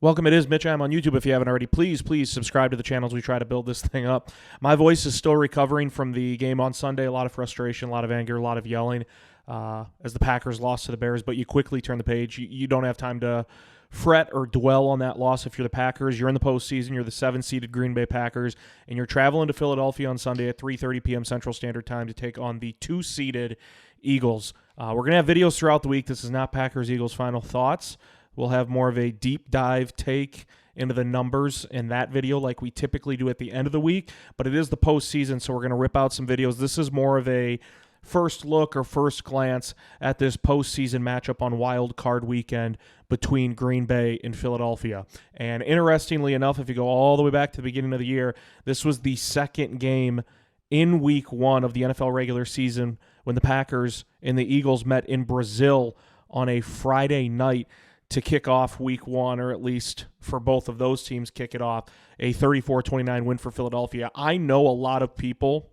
Welcome. It is Mitch. I'm on YouTube. If you haven't already, please subscribe to the channel as we try to build this thing up. My voice is still recovering from the game on Sunday. A lot of frustration, a lot of anger, a lot of yelling as the Packers lost to the Bears. But you quickly turn the page. You don't have time to fret or dwell on that loss if you're the Packers. You're in the postseason. You're the 7-seeded Green Bay Packers, and you're traveling to Philadelphia on Sunday at 3:30 p.m. Central Standard Time to take on the 2-seeded Eagles. We're going to have videos throughout the week. This is not Packers-Eagles final thoughts. We'll have more of a deep dive take into the numbers in that video like we typically do at the end of the week, but it is the postseason, so we're going to rip out some videos. This is more of a first look or first glance at this postseason matchup on Wildcard weekend between Green Bay and Philadelphia. And interestingly enough, if you go all the way back to the beginning of the year, this was the second game in week 1 of the NFL regular season when the Packers and the Eagles met in Brazil on a Friday night to kick off week 1, or at least for both of those teams kick it off, a 34-29 win for Philadelphia. I know a lot of people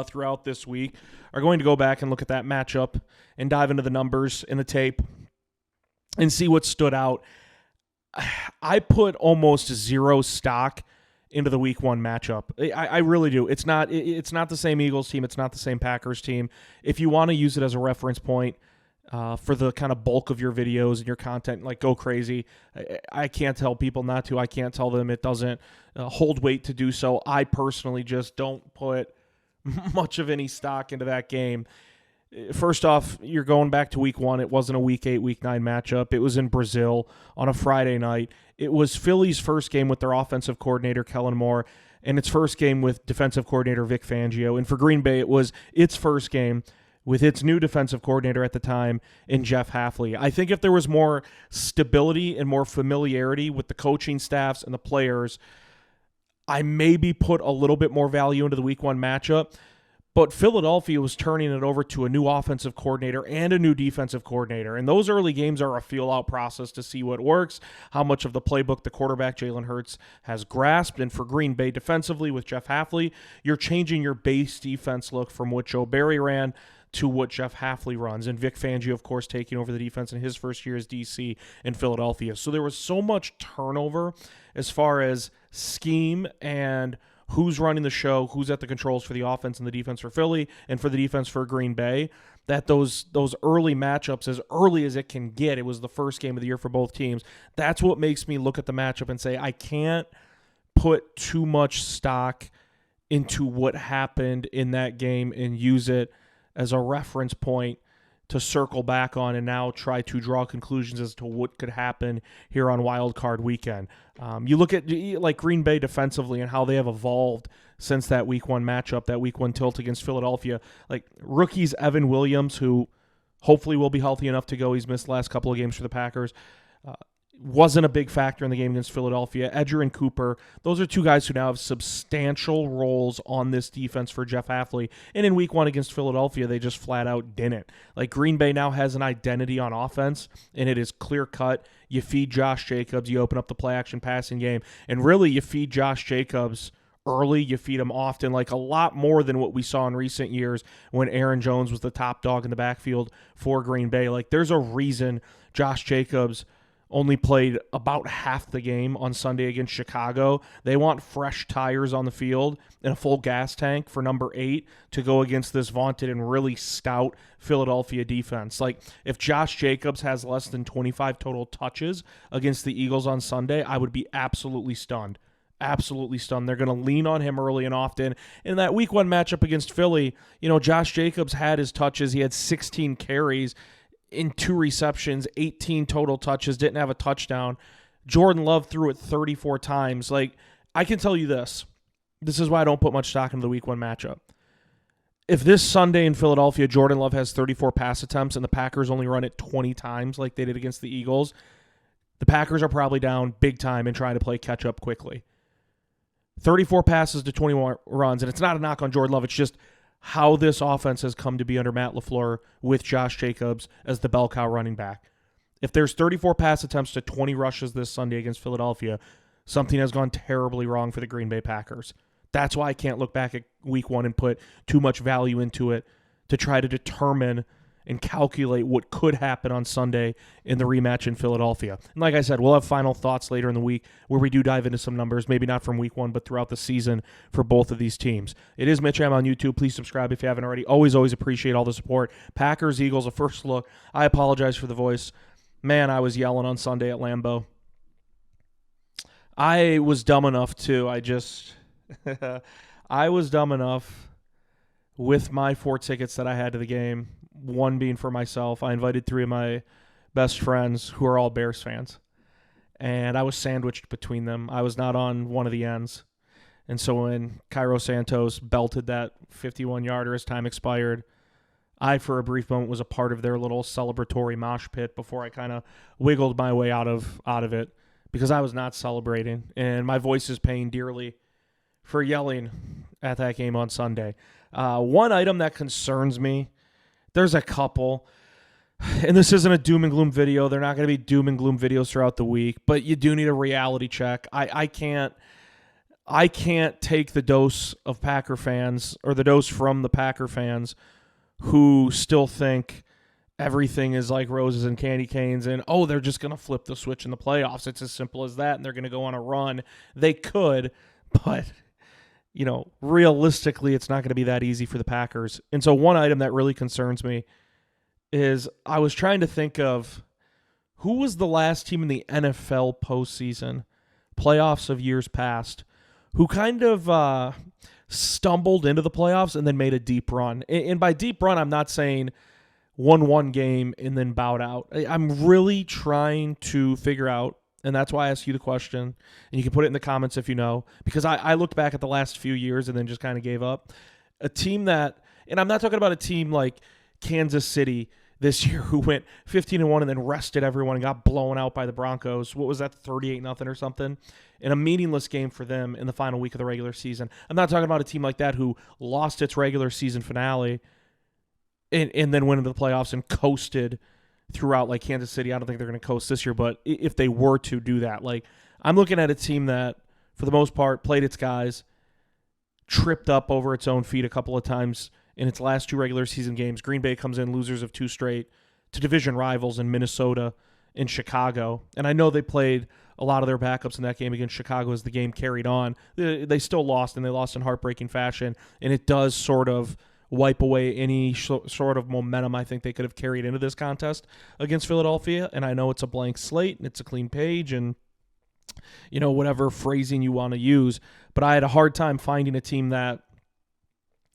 throughout this week are going to go back and look at that matchup and dive into the numbers in the tape and see what stood out. I put almost zero stock into the week 1 matchup. I really do. It's not the same Eagles team. It's not the same Packers team. If you want to use it as a reference point, for the kind of bulk of your videos and your content, like, go crazy. I can't tell people not to. I can't tell them it doesn't hold weight to do so. I personally just don't put much of any stock into that game. First off, you're going back to week 1. It wasn't a week 8, week 9 matchup. It was in Brazil on a Friday night. It was Philly's first game with their offensive coordinator, Kellen Moore, and its first game with defensive coordinator Vic Fangio. And for Green Bay, it was its first game with its new defensive coordinator at the time in Jeff Hafley. I think if there was more stability and more familiarity with the coaching staffs and the players, I maybe put a little bit more value into the week 1 matchup. But Philadelphia was turning it over to a new offensive coordinator and a new defensive coordinator. And those early games are a feel-out process to see what works, how much of the playbook the quarterback, Jalen Hurts, has grasped. And for Green Bay defensively with Jeff Hafley, you're changing your base defense look from what Joe Barry ran to what Jeff Hafley runs, and Vic Fangio, of course, taking over the defense in his first year as DC in Philadelphia. So there was so much turnover as far as scheme and who's running the show, who's at the controls for the offense and the defense for Philly and for the defense for Green Bay, that those early matchups, as early as it can get, it was the first game of the year for both teams. That's what makes me look at the matchup and say, I can't put too much stock into what happened in that game and use it as a reference point to circle back on and now try to draw conclusions as to what could happen here on Wild Card weekend. You look at like Green Bay defensively and how they have evolved since that week 1 matchup, that week 1 tilt against Philadelphia. Like rookies Evan Williams, who hopefully will be healthy enough to go. He's missed the last couple of games for the Packers. Wasn't a big factor in the game against Philadelphia. Edger and Cooper, those are two guys who now have substantial roles on this defense for Jeff Hafley. And in week 1 against Philadelphia, they just flat out didn't. Like Green Bay now has an identity on offense, and it is clear cut. You feed Josh Jacobs, you open up the play action passing game, and really you feed Josh Jacobs early, you feed him often, like a lot more than what we saw in recent years when Aaron Jones was the top dog in the backfield for Green Bay. Like there's a reason Josh Jacobs only played about half the game on Sunday against Chicago. They want fresh tires on the field and a full gas tank for number 8 to go against this vaunted and really stout Philadelphia defense. Like, if Josh Jacobs has less than 25 total touches against the Eagles on Sunday, I would be absolutely stunned. Absolutely stunned. They're going to lean on him early and often. In that week 1 matchup against Philly, Josh Jacobs had his touches. He had 16 carries in 2 receptions, 18 total touches, didn't have a touchdown. Jordan Love threw it 34 times. Like, I can tell you this. This is why I don't put much stock into the week 1 matchup. If this Sunday in Philadelphia, Jordan Love has 34 pass attempts and the Packers only run it 20 times like they did against the Eagles, the Packers are probably down big time and trying to play catch up quickly. 34 passes to 21 runs, and it's not a knock on Jordan Love. It's just how this offense has come to be under Matt LaFleur with Josh Jacobs as the bell cow running back. If there's 34 pass attempts to 20 rushes this Sunday against Philadelphia, something has gone terribly wrong for the Green Bay Packers. That's why I can't look back at week 1 and put too much value into it to try to determine and calculate what could happen on Sunday in the rematch in Philadelphia. And like I said, we'll have final thoughts later in the week where we do dive into some numbers, maybe not from week 1, but throughout the season for both of these teams. It is Mitch M on YouTube. Please subscribe if you haven't already. Always appreciate all the support. Packers, Eagles, a first look. I apologize for the voice. Man, I was yelling on Sunday at Lambeau. I was dumb enough to, I was dumb enough with my 4 tickets that I had to the game, one being for myself. I invited 3 of my best friends who are all Bears fans, and I was sandwiched between them. I was not on one of the ends. And so when Cairo Santos belted that 51-yarder as time expired, I, for a brief moment, was a part of their little celebratory mosh pit before I kind of wiggled my way out of it because I was not celebrating, and my voice is paying dearly for yelling at that game on Sunday. One item that concerns me, there's a couple, and this isn't a doom and gloom video. They're not going to be doom and gloom videos throughout the week, but you do need a reality check. I can't take the dose of Packer fans, or the dose from the Packer fans who still think everything is like roses and candy canes and, oh, they're just going to flip the switch in the playoffs. It's as simple as that, and they're going to go on a run. They could, but realistically, it's not going to be that easy for the Packers. And so one item that really concerns me is I was trying to think of who was the last team in the NFL postseason, playoffs of years past, who kind of stumbled into the playoffs and then made a deep run. And by deep run, I'm not saying won one game and then bowed out. I'm really trying to figure out, and that's why I asked you the question, and you can put it in the comments if you know, because I looked back at the last few years and then just kind of gave up. A team that, and I'm not talking about a team like Kansas City this year who went 15-1 and then rested everyone and got blown out by the Broncos. What was that, 38-0 or something? In a meaningless game for them in the final week of the regular season. I'm not talking about a team like that who lost its regular season finale and then went into the playoffs and coasted throughout, like Kansas City. I don't think they're going to coast this year, but if they were to do that, like, I'm looking at a team that, for the most part, played its guys, tripped up over its own feet a couple of times in its last 2 regular season games. Green Bay comes in losers of 2 straight to division rivals in Minnesota and Chicago. And I know they played a lot of their backups in that game against Chicago as the game carried on. They still lost, and they lost in heartbreaking fashion, and it does sort of wipe away any sort of momentum I think they could have carried into this contest against Philadelphia. And I know it's a blank slate and it's a clean page and, whatever phrasing you want to use. But I had a hard time finding a team that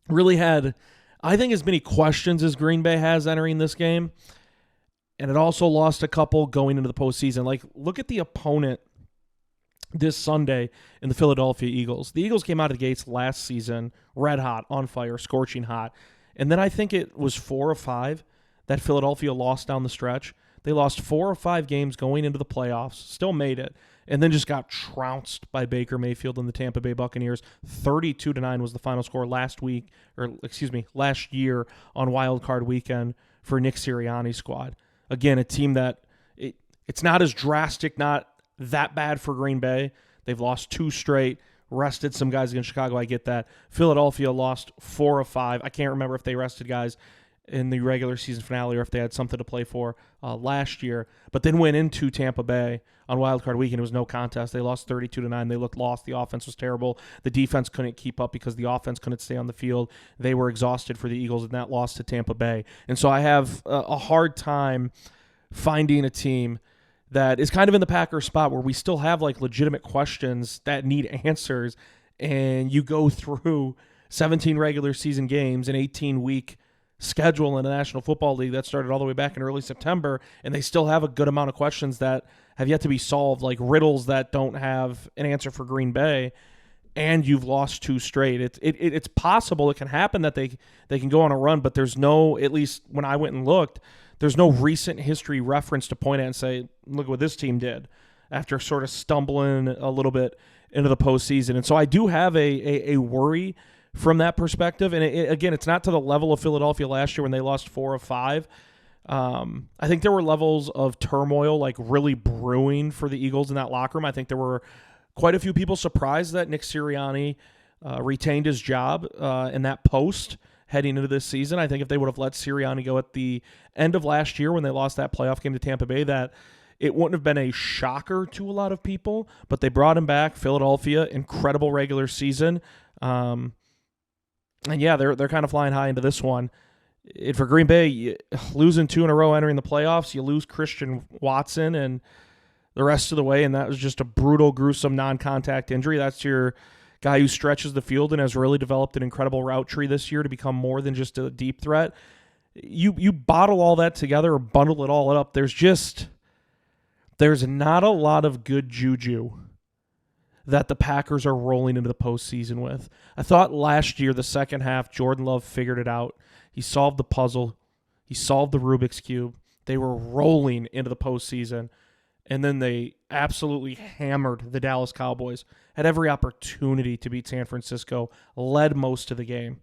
really had, I think, as many questions as Green Bay has entering this game. And it also lost a couple going into the postseason. Like, look at the opponent this Sunday in the Philadelphia Eagles. The Eagles came out of the gates last season red hot, on fire, scorching hot. And then I think it was 4 or 5 that Philadelphia lost down the stretch. They lost 4 or 5 games going into the playoffs, still made it, and then just got trounced by Baker Mayfield and the Tampa Bay Buccaneers. 32-9 was the final score last year on Wildcard weekend for Nick Sirianni's squad. Again, a team that it's not as drastic, not that bad for Green Bay. They've lost 2 straight, rested some guys against Chicago. I get that. Philadelphia lost 4 of 5. I can't remember if they rested guys in the regular season finale or if they had something to play for last year, but then went into Tampa Bay on Wildcard weekend. It was no contest. They lost 32-9. They looked lost. The offense was terrible. The defense couldn't keep up because the offense couldn't stay on the field. They were exhausted for the Eagles, and that lost to Tampa Bay. And so I have a hard time finding a team that is kind of in the Packers spot where we still have like legitimate questions that need answers, and you go through 17 regular season games, an 18-week schedule in the National Football League that started all the way back in early September, and they still have a good amount of questions that have yet to be solved, like riddles that don't have an answer for Green Bay, and you've lost 2 straight. It's possible, it can happen that they can go on a run, but there's no, at least when I went and looked, there's no recent history reference to point at and say, look what this team did after sort of stumbling a little bit into the postseason. And so I do have a worry from that perspective. And again, it's not to the level of Philadelphia last year when they lost 4 of 5. I think there were levels of turmoil like really brewing for the Eagles in that locker room. I think there were quite a few people surprised that Nick Sirianni retained his job in that post heading into this season. I think if they would have let Sirianni go at the end of last year when they lost that playoff game to Tampa Bay, that it wouldn't have been a shocker to a lot of people, but they brought him back. Philadelphia, incredible regular season. And yeah, they're kind of flying high into this one. For Green Bay, losing 2 in a row entering the playoffs, you lose Christian Watson and the rest of the way, and that was just a brutal, gruesome non-contact injury. That's your guy who stretches the field and has really developed an incredible route tree this year to become more than just a deep threat. You bottle all that together or bundle it all up, there's not a lot of good juju that the Packers are rolling into the postseason with. I thought last year, the second half, Jordan Love figured it out. He solved the puzzle. He solved the Rubik's Cube. They were rolling into the postseason, and then they absolutely hammered the Dallas Cowboys. Had every opportunity to beat San Francisco, led most of the game.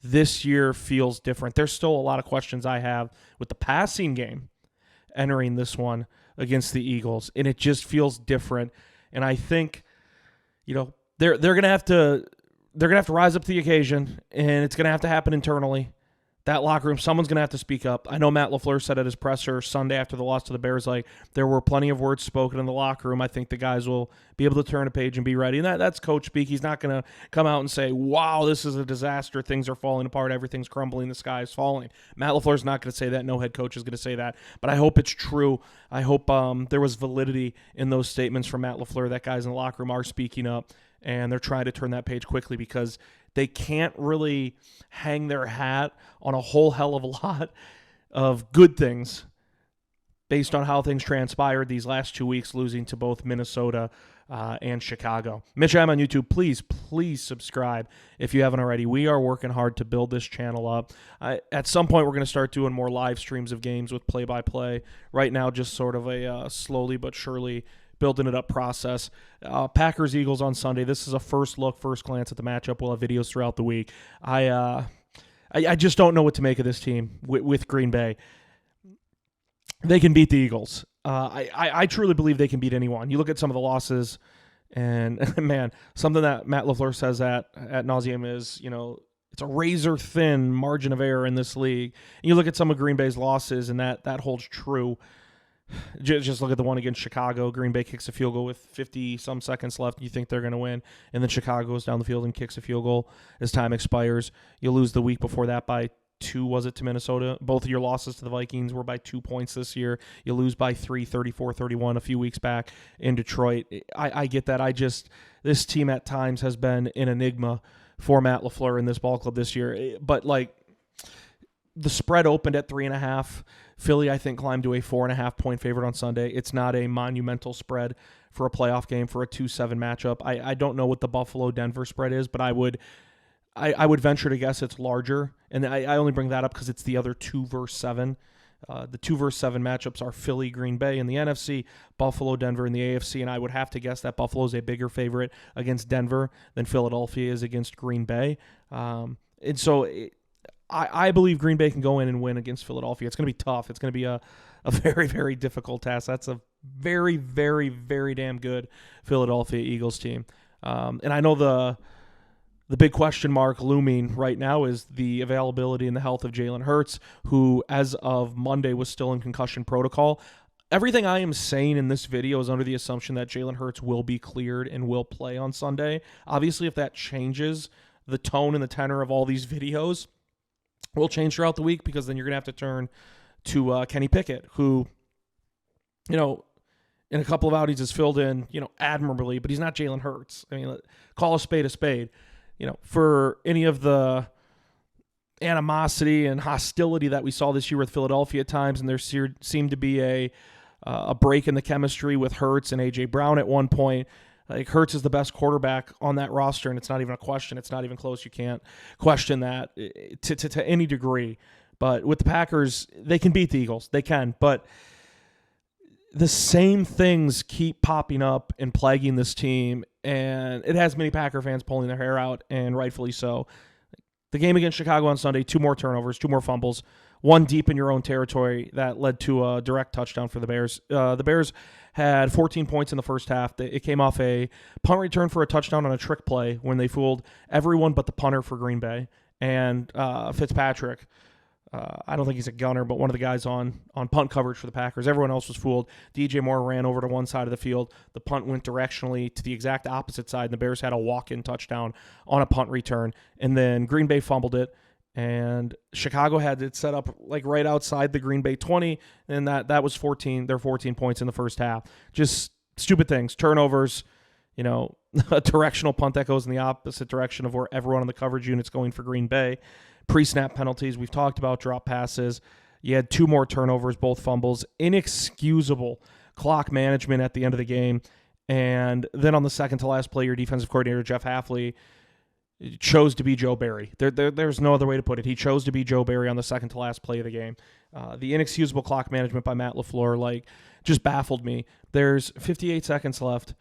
This year feels different. There's still a lot of questions I have with the passing game entering this one against the Eagles, and it just feels different. And I think, they're gonna have to rise up to the occasion, and it's gonna have to happen internally. That locker room, someone's going to have to speak up. I know Matt LaFleur said at his presser Sunday after the loss to the Bears, there were plenty of words spoken in the locker room. I think the guys will be able to turn a page and be ready. And that's coach speak. He's not going to come out and say, wow, this is a disaster. Things are falling apart. Everything's crumbling. The sky is falling. Matt LaFleur's not going to say that. No head coach is going to say that. But I hope it's true. I hope there was validity in those statements from Matt LaFleur that guys in the locker room are speaking up, and they're trying to turn that page quickly because they can't really hang their hat on a whole hell of a lot of good things based on how things transpired these last 2 weeks, losing to both Minnesota and Chicago. Mitch, I'm on YouTube. Please subscribe if you haven't already. We are working hard to build this channel up. At some point, we're going to start doing more live streams of games with play-by-play. Right now, just sort of a slowly but surely building it up process. Packers-Eagles on Sunday. This is a first glance at the matchup. We'll have videos throughout the week. I just don't know what to make of this team with Green Bay. They can beat the Eagles. I truly believe they can beat anyone. You look at some of the losses, and man, something that Matt LaFleur says at nauseum is, it's a razor-thin margin of error in this league. And you look at some of Green Bay's losses, and that holds true. Just look at the one against Chicago. Green Bay kicks a field goal with 50-some seconds left. You think they're going to win, and then Chicago goes down the field and kicks a field goal as time expires. You lose the week before that by 2, was it, to Minnesota? Both of your losses to the Vikings were by 2 points this year. You lose by 3, 34-31 a few weeks back in Detroit. I get that. This team at times has been an enigma for Matt LaFleur in this ball club this year. But, the spread opened at 3.5. Philly, I think, climbed to a 4.5-point favorite on Sunday. It's not a monumental spread for a playoff game, for a 2-7 matchup. I don't know what the Buffalo-Denver spread is, but I would venture to guess it's larger. And I only bring that up because it's the other 2 versus 7. The 2 versus 7 matchups are Philly, Green Bay in the NFC, Buffalo, Denver in the AFC, and I would have to guess that Buffalo is a bigger favorite against Denver than Philadelphia is against Green Bay. And so I believe Green Bay can go in and win against Philadelphia. It's going to be tough. It's going to be a very, very difficult task. That's a very, very, very damn good Philadelphia Eagles team. And I know the big question mark looming right now is the availability and the health of Jalen Hurts, who, as of Monday, was still in concussion protocol. Everything I am saying in this video is under the assumption that Jalen Hurts will be cleared and will play on Sunday. Obviously, if that changes, the tone and the tenor of all these videos will change throughout the week, because then you're going to have to turn to Kenny Pickett, who, in a couple of outings has filled in, admirably, but he's not Jalen Hurts. I mean, call a spade a spade. For any of the animosity and hostility that we saw this year with Philadelphia at times, and there seemed to be a break in the chemistry with Hurts and A.J. Brown at one point. Hurts is the best quarterback on that roster, and it's not even a question. It's not even close. You can't question that to any degree. But with the Packers, they can beat the Eagles. They can. But the same things keep popping up and plaguing this team, and it has many Packer fans pulling their hair out, and rightfully so. The game against Chicago on Sunday, 2 more turnovers, 2 more fumbles, 1 deep in your own territory that led to a direct touchdown for the Bears. The Bears had 14 points in the first half. It came off a punt return for a touchdown on a trick play when they fooled everyone but the punter for Green Bay. and Fitzpatrick. I don't think he's a gunner, but one of the guys on punt coverage for the Packers. Everyone else was fooled. DJ Moore ran over to one side of the field. The punt went directionally to the exact opposite side, and the Bears had a walk-in touchdown on a punt return. And then Green Bay fumbled it, and Chicago had it set up like right outside the Green Bay 20, and that was 14 points in the first half. Just stupid things, turnovers, a directional punt that goes in the opposite direction of where everyone in the coverage unit's going for Green Bay. Pre-snap penalties, we've talked about drop passes. You had 2 more turnovers, both fumbles. Inexcusable clock management at the end of the game. And then on the second to last play, your defensive coordinator, Jeff Hafley, chose to be Joe Barry. There's no other way to put it. He chose to be Joe Barry on the second to last play of the game. The inexcusable clock management by Matt LaFleur, just baffled me. There's 58 seconds left.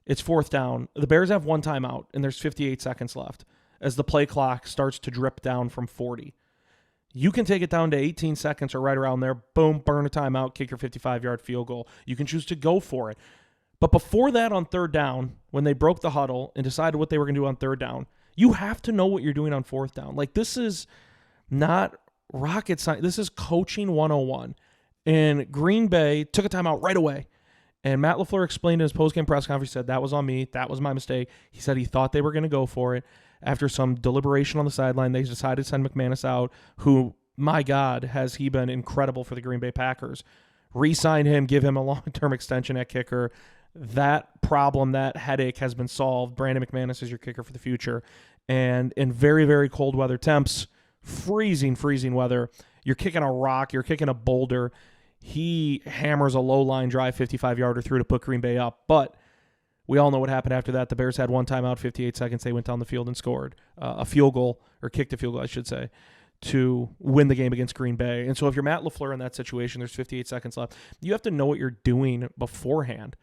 It's 4th down. The Bears have 1 timeout, and there's 58 seconds left as the play clock starts to drip down from 40. You can take it down to 18 seconds or right around there. Boom, burn a timeout, kick your 55-yard field goal. You can choose to go for it. But before that on 3rd down, when they broke the huddle and decided what they were going to do on 3rd down, you have to know what you're doing on 4th down. This is not rocket science. This is coaching 101. And Green Bay took a timeout right away. And Matt LaFleur explained in his postgame press conference, he said, that was on me. That was my mistake. He said he thought they were going to go for it. After some deliberation on the sideline, they decided to send McManus out, who, my God, has he been incredible for the Green Bay Packers. Re-sign him, give him a long-term extension at kicker. That problem, that headache has been solved. Brandon McManus is your kicker for the future. And in very, very cold weather temps, freezing weather, you're kicking a rock, you're kicking a boulder. He hammers a low-line drive 55-yarder through to put Green Bay up. But we all know what happened after that. The Bears had 1 timeout, 58 seconds. They went down the field and scored a field goal, or kicked a field goal, I should say, to win the game against Green Bay. And so if you're Matt LaFleur in that situation, there's 58 seconds left. You have to know what you're doing beforehand.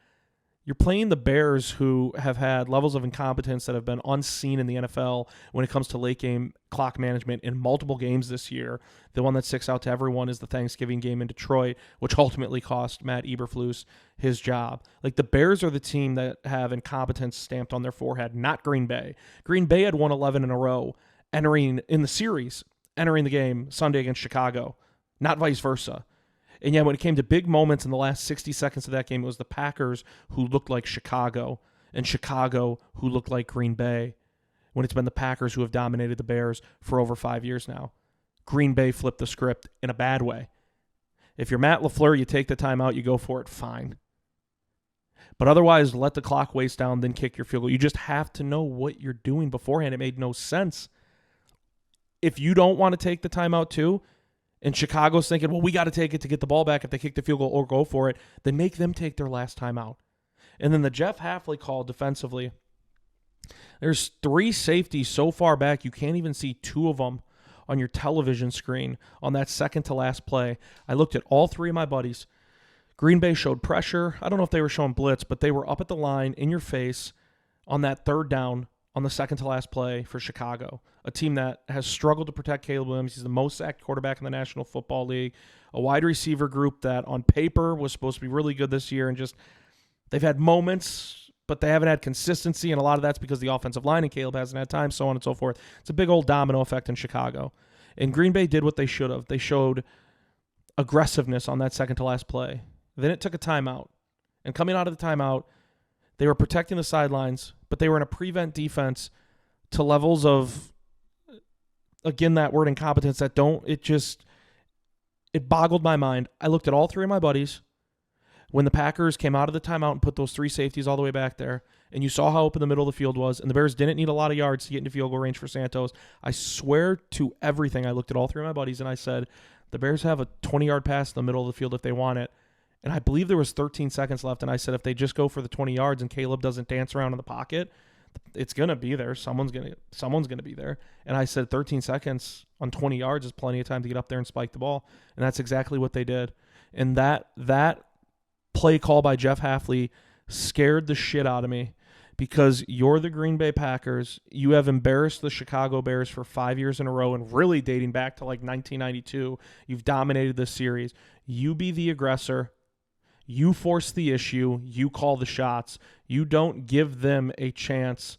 You're playing the Bears, who have had levels of incompetence that have been unseen in the NFL when it comes to late game clock management in multiple games this year. The one that sticks out to everyone is the Thanksgiving game in Detroit, which ultimately cost Matt Eberflus his job. The Bears are the team that have incompetence stamped on their forehead, not Green Bay. Green Bay had won 11 in a row entering the game Sunday against Chicago, not vice versa. And yet when it came to big moments in the last 60 seconds of that game, it was the Packers who looked like Chicago, and Chicago who looked like Green Bay, when it's been the Packers who have dominated the Bears for over 5 years now. Green Bay flipped the script in a bad way. If you're Matt LaFleur, you take the timeout, you go for it, fine. But otherwise, let the clock waste down, then kick your field goal. You just have to know what you're doing beforehand. It made no sense. If you don't want to take the timeout too, and Chicago's thinking, well, we got to take it to get the ball back if they kick the field goal or go for it, then make them take their last timeout. And then the Jeff Hafley call defensively, there's 3 safeties so far back, you can't even see 2 of them on your television screen on that second to last play. I looked at all 3 of my buddies. Green Bay showed pressure. I don't know if they were showing blitz, but they were up at the line in your face on that 3rd down on the second to last play for Chicago, a team that has struggled to protect Caleb Williams. He's the most sacked quarterback in the National Football League, a wide receiver group that on paper was supposed to be really good this year, and just they've had moments, but they haven't had consistency, and a lot of that's because the offensive line and Caleb hasn't had time, so on and so forth. It's a big old domino effect in Chicago. And Green Bay did what they should have. They showed aggressiveness on that second to last play. Then it took a timeout. And coming out of the timeout, they were protecting the sidelines, but they were in a prevent defense to levels of, again, that word incompetence that it boggled my mind. I looked at all 3 of my buddies when the Packers came out of the timeout and put those 3 safeties all the way back there, and you saw how open the middle of the field was, and the Bears didn't need a lot of yards to get into field goal range for Santos. I swear to everything, I looked at all 3 of my buddies, and I said, the Bears have a 20-yard pass in the middle of the field if they want it. And I believe there was 13 seconds left, and I said if they just go for the 20 yards and Caleb doesn't dance around in the pocket, it's going to be there. Someone's going to be there. And I said 13 seconds on 20 yards is plenty of time to get up there and spike the ball. And that's exactly what they did. And that play call by Jeff Hafley scared the shit out of me, because you're the Green Bay Packers. You have embarrassed the Chicago Bears for 5 years in a row, and really dating back to 1992. You've dominated this series. You be the aggressor. You force the issue. You call the shots. You don't give them a chance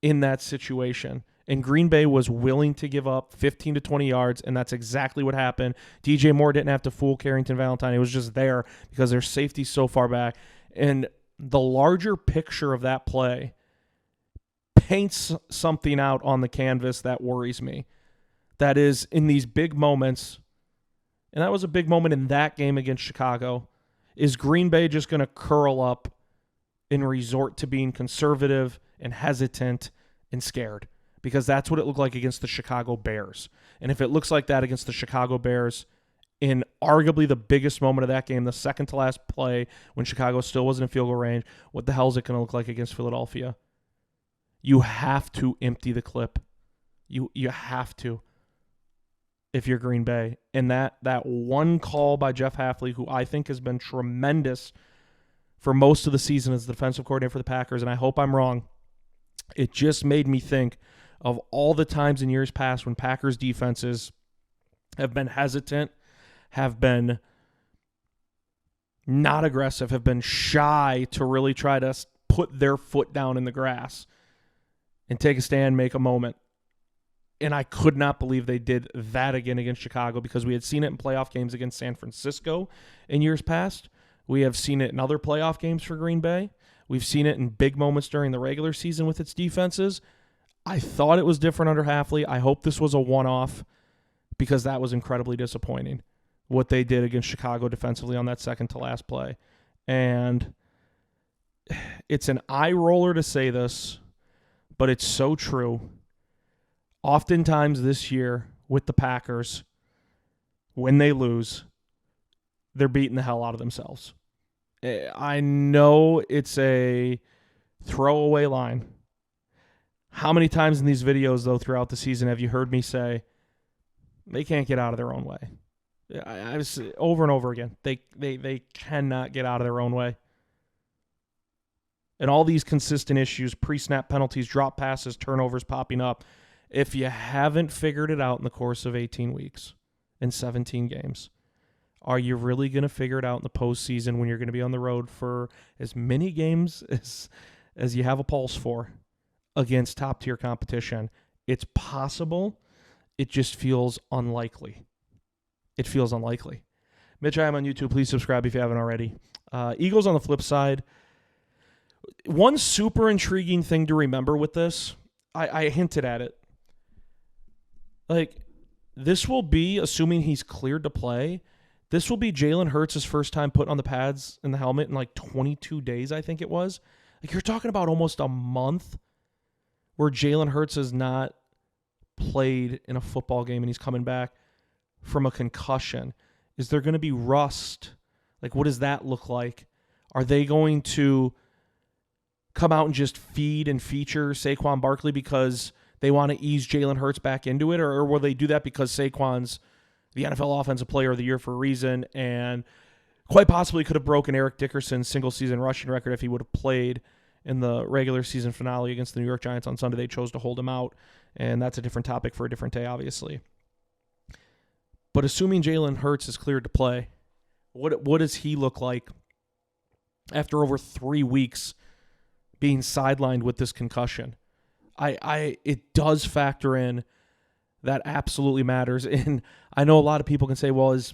in that situation. And Green Bay was willing to give up 15 to 20 yards, and that's exactly what happened. DJ Moore didn't have to fool Carrington Valentine. It was just there because their safety's so far back. And the larger picture of that play paints something out on the canvas that worries me. That is, in these big moments, and that was a big moment in that game against Chicago, is Green Bay just going to curl up and resort to being conservative and hesitant and scared? Because that's what it looked like against the Chicago Bears. And if it looks like that against the Chicago Bears in arguably the biggest moment of that game, the second to last play when Chicago still wasn't in field goal range, what the hell is it going to look like against Philadelphia? You have to empty the clip. You have to if you're Green Bay. And that one call by Jeff Hafley, who I think has been tremendous for most of the season as the defensive coordinator for the Packers, and I hope I'm wrong, it just made me think of all the times in years past when Packers defenses have been hesitant, have been not aggressive, have been shy to really try to put their foot down in the grass and take a stand, make a moment. And I could not believe they did that again against Chicago, because we had seen it in playoff games against San Francisco in years past. We have seen it in other playoff games for Green Bay. We've seen it in big moments during the regular season with its defenses. I thought it was different under Hafley. I hope this was a one-off, because that was incredibly disappointing, what they did against Chicago defensively on that second to last play. And it's an eye roller to say this, but it's so true. Oftentimes this year with the Packers, when they lose, they're beating the hell out of themselves. I know it's a throwaway line. How many times in these videos, though, throughout the season have you heard me say they can't get out of their own way? I was over and over again. They cannot get out of their own way. And all these consistent issues, pre-snap penalties, drop passes, turnovers popping up. If you haven't figured it out in the course of 18 weeks and 17 games, are you really going to figure it out in the postseason when you're going to be on the road for as many games as you have a pulse for against top-tier competition? It's possible. It just feels unlikely. It feels unlikely. Mitch, I am on YouTube. Please subscribe if you haven't already. Eagles on the flip side. One super intriguing thing to remember with this, I hinted at it. Like, this will be, assuming he's cleared to play, this will be Jalen Hurts' first time putting on the pads and the helmet in like 22 days, I think it was. Like, you're talking about almost a month where Jalen Hurts has not played in a football game and he's coming back from a concussion. Is there going to be rust? Like, what does that look like? Are they going to come out and just feed and feature Saquon Barkley because they want to ease Jalen Hurts back into it? Or will they do that because Saquon's the NFL Offensive Player of the Year for a reason and quite possibly could have broken Eric Dickerson's single-season rushing record if he would have played in the regular season finale against the New York Giants on Sunday? They chose to hold him out, and that's a different topic for a different day, obviously. But assuming Jalen Hurts is cleared to play, what does he look like after over 3 weeks being sidelined with this concussion? It does factor in. That absolutely matters. And I know a lot of people can say, well, his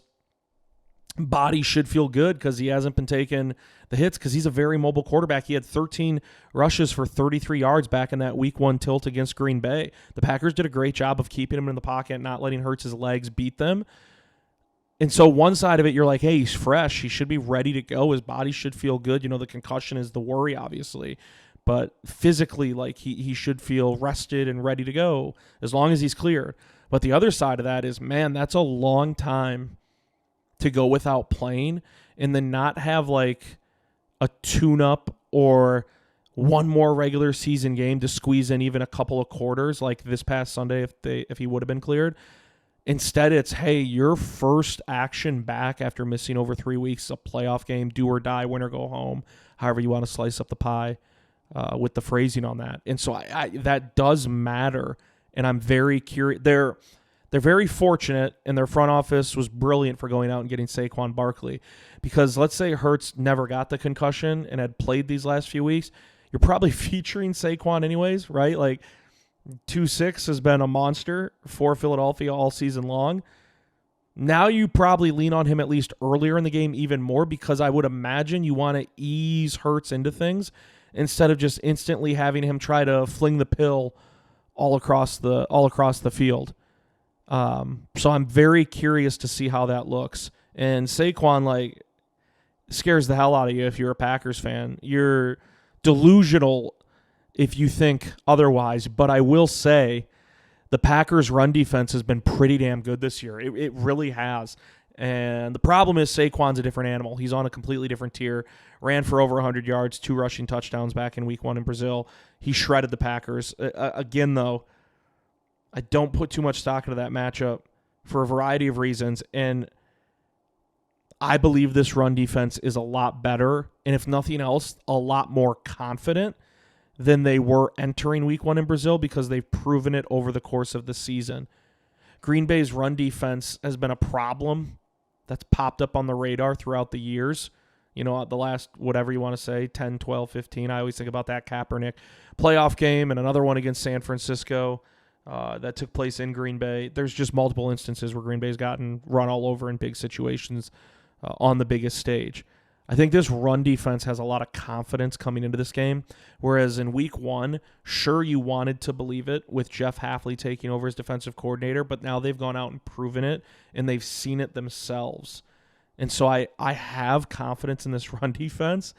body should feel good because he hasn't been taking the hits, because he's a very mobile quarterback. He had 13 rushes for 33 yards back in that week 1 tilt against Green Bay. The Packers did a great job of keeping him in the pocket, not letting Hurts' legs beat them. And so one side of it, you're like, hey, he's fresh. He should be ready to go. His body should feel good. You know, the concussion is the worry, obviously. But physically, like, he should feel rested and ready to go as long as he's cleared. But the other side of that is, man, that's a long time to go without playing and then not have, like, a tune-up or one more regular season game to squeeze in even a couple of quarters like this past Sunday if he would have been cleared. Instead, it's, hey, your first action back after missing over 3 weeks, a playoff game, do or die, win or go home, however you want to slice up the pie. With the phrasing on that. And so that does matter, and I'm very curious. They're very fortunate, and their front office was brilliant for going out and getting Saquon Barkley, because let's say Hurts never got the concussion and had played these last few weeks, you're probably featuring Saquon anyways, right? Like, 2-6 has been a monster for Philadelphia all season long. Now you probably lean on him at least earlier in the game even more, because I would imagine you want to ease Hurts into things instead of just instantly having him try to fling the pill all across the field. So I'm very curious to see how that looks. And Saquon scares the hell out of you if you're a Packers fan. You're delusional if you think otherwise. But I will say, the Packers' run defense has been pretty damn good this year. It really has. And the problem is Saquon's a different animal. He's on a completely different tier. Ran for over 100 yards, 2 rushing touchdowns back in week 1 in Brazil. He shredded the Packers. Again, though, I don't put too much stock into that matchup for a variety of reasons. And I believe this run defense is a lot better, and if nothing else, a lot more confident than they were entering week 1 in Brazil, because they've proven it over the course of the season. Green Bay's run defense has been a problem that's popped up on the radar throughout the years. The last, whatever you want to say, 10, 12, 15. I always think about that Kaepernick playoff game and another one against San Francisco that took place in Green Bay. There's just multiple instances where Green Bay's gotten run all over in big situations on the biggest stage. I think this run defense has a lot of confidence coming into this game, whereas in week 1, sure, you wanted to believe it with Jeff Hafley taking over as defensive coordinator, but now they've gone out and proven it, and they've seen it themselves. And so I have confidence in this run defense,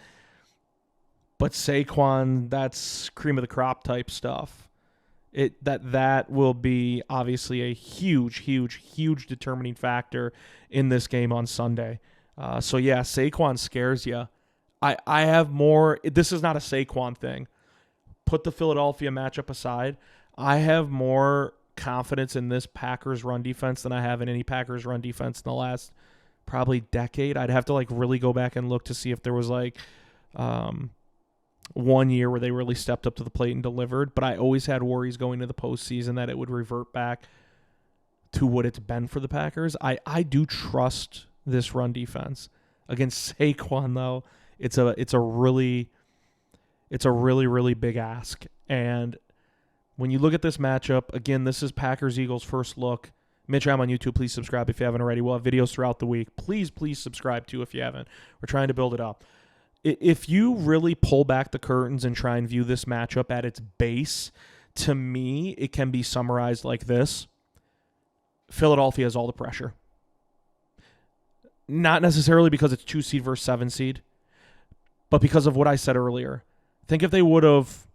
but Saquon, that's cream of the crop type stuff. That will be obviously a huge determining factor in this game on Sunday. So yeah, Saquon scares you. I have more. This is not a Saquon thing. Put the Philadelphia matchup aside. I have more confidence in this Packers run defense than I have in any Packers run defense in the last probably decade. I'd have to really go back and look to see if there was 1 year where they really stepped up to the plate and delivered. But I always had worries going to the postseason that it would revert back to what it's been for the Packers. I do trust this run defense. Against Saquon, though, it's a really big ask. And when you look at this matchup, again, this is Packers-Eagles first look. Mitch, I'm on YouTube. Please subscribe if you haven't already. We'll have videos throughout the week. Please subscribe too if you haven't. We're trying to build it up. If you really pull back the curtains and try and view this matchup at its base, to me, it can be summarized like this. Philadelphia has all the pressure. Not necessarily because it's 2 seed versus 7 seed, but because of what I said earlier. Think if they would have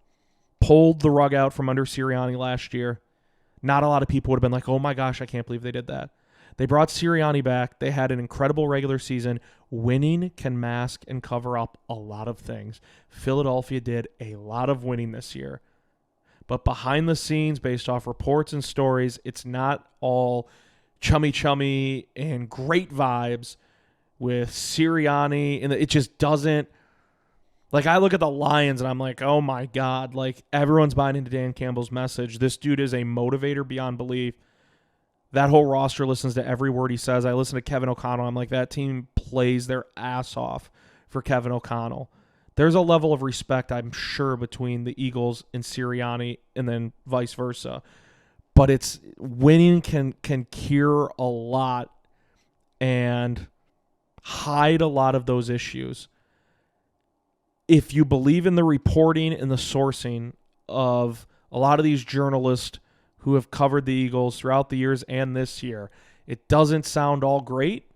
pulled the rug out from under Sirianni last year, not a lot of people would have been like, oh my gosh, I can't believe they did that. They brought Sirianni back. They had an incredible regular season. Winning can mask and cover up a lot of things. Philadelphia did a lot of winning this year. But behind the scenes, based off reports and stories, it's not all chummy and great vibes with Sirianni. And it just doesn't. I look at the Lions and I'm like, oh my God. Everyone's buying into Dan Campbell's message. This dude is a motivator beyond belief. That whole roster listens to every word he says. I listen to Kevin O'Connell. I'm like, that team plays their ass off for Kevin O'Connell. There's a level of respect, I'm sure, between the Eagles and Sirianni, and then vice versa. But it's winning can cure a lot and hide a lot of those issues. If you believe in the reporting and the sourcing of a lot of these journalists who have covered the Eagles throughout the years and this year, it doesn't sound all great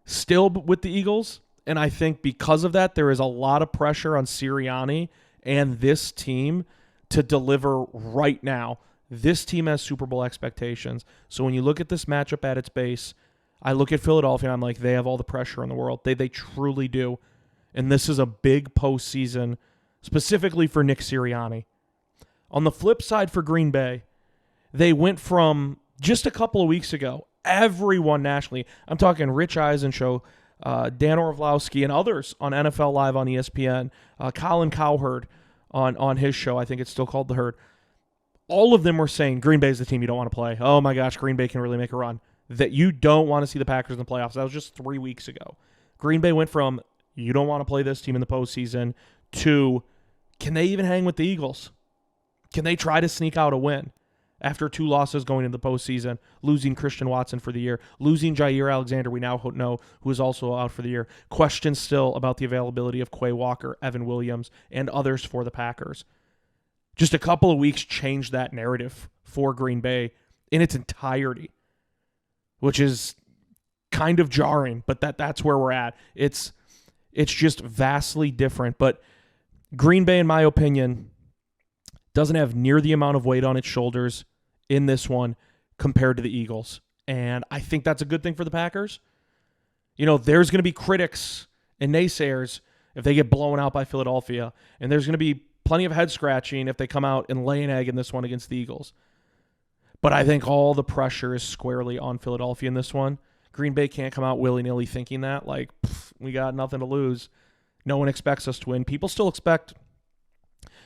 still with the Eagles. And I think because of that, there is a lot of pressure on Sirianni and this team to deliver right now. This team has Super Bowl expectations. So when you look at this matchup at its base, I look at Philadelphia and I'm like, they have all the pressure in the world. They truly do. And this is a big postseason, specifically for Nick Sirianni. On the flip side for Green Bay, they went from just a couple of weeks ago, everyone nationally, I'm talking Rich Eisenshow, Dan Orlovsky, and others on NFL Live on ESPN, Colin Cowherd on his show, I think it's still called The Herd. All of them were saying Green Bay is the team you don't want to play. Oh my gosh, Green Bay can really make a run. That you don't want to see the Packers in the playoffs. That was just 3 weeks ago. Green Bay went from you don't want to play this team in the postseason to can they even hang with the Eagles? Can they try to sneak out a win after 2 losses going into the postseason, losing Christian Watson for the year, losing Jair Alexander, we now know, who is also out for the year? Questions still about the availability of Quay Walker, Evan Williams, and others for the Packers. Just a couple of weeks changed that narrative for Green Bay in its entirety, which is kind of jarring, but that's where we're at. It's just vastly different. But Green Bay, in my opinion, doesn't have near the amount of weight on its shoulders in this one compared to the Eagles. And I think that's a good thing for the Packers. You know, there's going to be critics and naysayers if they get blown out by Philadelphia. And there's going to be plenty of head scratching if they come out and lay an egg in this one against the Eagles. But I think all the pressure is squarely on Philadelphia in this one. Green Bay can't come out willy-nilly thinking that, like, we got nothing to lose. No one expects us to win. People still expect,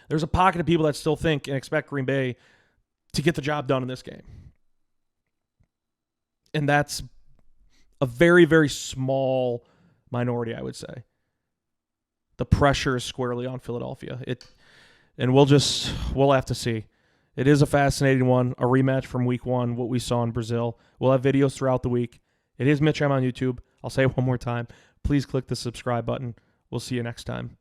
there's a pocket of people that still think and expect Green Bay to get the job done in this game. And that's a very, very small minority, I would say. The pressure is squarely on Philadelphia. And we'll have to see. It is a fascinating one, a rematch from week 1, what we saw in Brazil. We'll have videos throughout the week. It is Mitch M on YouTube. I'll say it one more time. Please click the subscribe button. We'll see you next time.